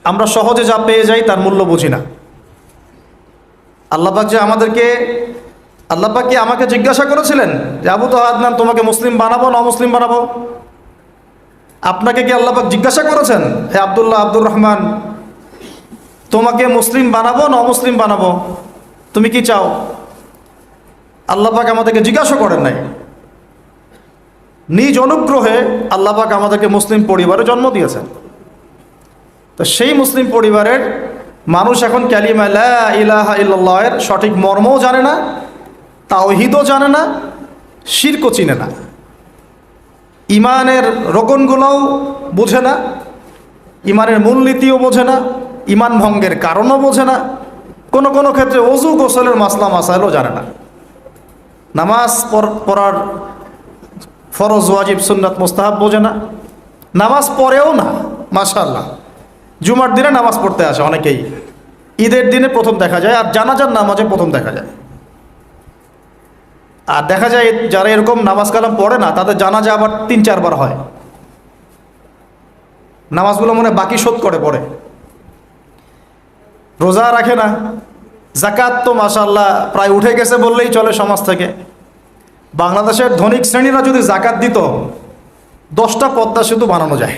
আমরা সহজে যা পেয়ে যাই তার মূল্য বুঝি না। আল্লাহ পাক যে আমাদেরকে, আল্লাহ পাক কি আমাকে জিজ্ঞাসা করেছিলেন যে আবু তো আদনান তোমাকে মুসলিম বানাবো না অমুসলিম বানাবো? আপনাকে কি আল্লাহ পাক জিজ্ঞাসা করেছেন হে আব্দুল্লাহ, আব্দুর রহমান, তোমাকে মুসলিম বানাবো না অমুসলিম বানাবো, তুমি কি চাও? আল্লাহ পাক আমাদেরকে জিজ্ঞাসা করেন নাই। নিজ অনুগ্রহে আল্লাহ পাক আমাদেরকে মুসলিম পরিবারে জন্ম দিয়েছেন। তো সেই মুসলিম পরিবারের মানুষ এখন কালিমা লা ইলাহা ইল্লাল্লাহের সঠিক মর্মও জানে না, তাওহীদও জানে না, শিরকও চিনে না, ইমানের রোকনগুলোও বোঝে না, ইমানের মূলনীতিও বোঝে না, ইমান ভঙ্গের কারণও বোঝে না, কোনো কোনো ক্ষেত্রে ওযু গোসলের মাসলা মাসাইলও জানে না, নামাজ পড়ার ফরজ ওয়াজিব সুন্নাত মুস্তাহাব বোঝে না, নামাজ পড়েও না। মাশাআল্লাহ, জুমার দিনে নামাজ পড়তে আসে অনেকেই, ঈদের দিনে প্রথম দেখা যায়, আর জানাজার নামাজে প্রথম দেখা যায়। আর দেখা যায় যারা এরকম নামাজ কালাম পড়ে না তাদের জানাজা আবার ৩-৪ বার হয়। নামাজগুলো মনে বাকি শোধ করে পড়ে, রোজা রাখে না, যাকাত তো মাশাআল্লাহ প্রায় উঠে গেছে বললেই চলে সমাজ থেকে। বাংলাদেশের ধনিক শ্রেণীরা যদি যাকাত দিত 10টা পদ্মা সেতু বানানো যায়।